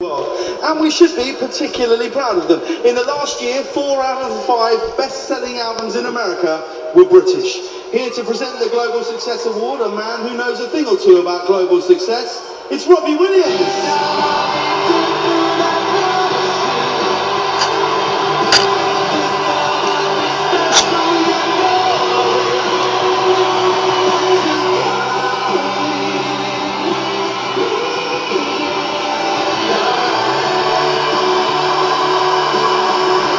And we should be particularly proud of them. In the last year, 4 out of the 5 best-selling albums in America were British. Here to present the Global Success Award, a man who knows a thing or two about global success, it's Robbie Williams.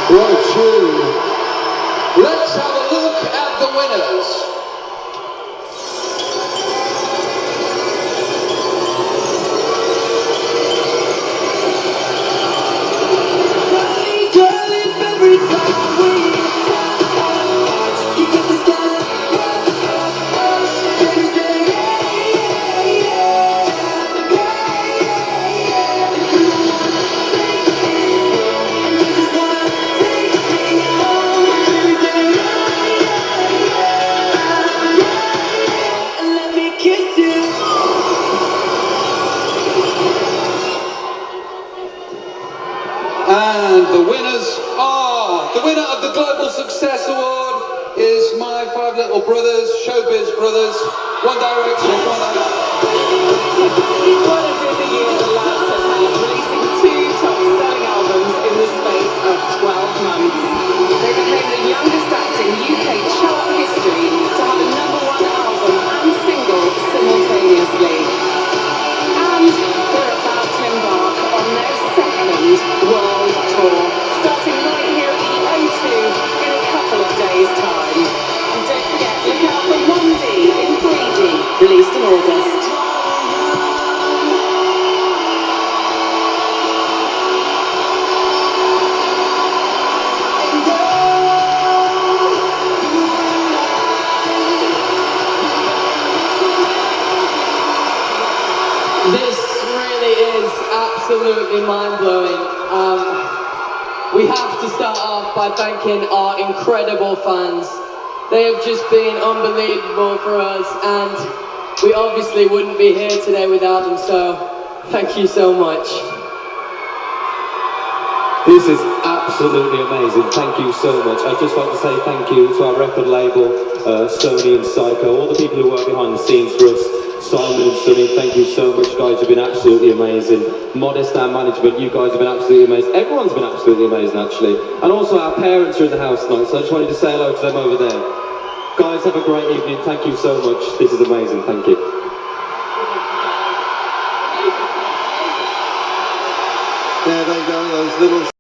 Right tune. Let's have a look at the winners. And the winners are, the winner of the Global Success Award is my 5 little brothers, Showbiz Brothers, One Direction. One every year, the lads have had releasing 2 top-selling albums in the space of 12 months. They became the youngest act in UK chart history to have a #1 album and single simultaneously. And they're about to embark on their 2nd world tour, starting right here at the O2 in a couple of days' time. And don't forget, look out for 1D in 3D, released in August. This really is absolutely mind-blowing. We have to start off by thanking our incredible fans. They have just been unbelievable for us, and we obviously wouldn't be here today without them, so thank you so much. This is absolutely amazing. Thank you so much. I'd just like to say thank you to our record label, Sony and Psycho, all the people who work behind the scenes for us. Simon and Sonny, thank you so much, guys. You've been absolutely amazing. Modest, our management, you guys have been absolutely amazing. Everyone's been absolutely amazing, actually. And also our parents are in the house tonight, so I just wanted to say hello to them over there. Guys, have a great evening. Thank you so much. This is amazing. Thank you. There they go, those little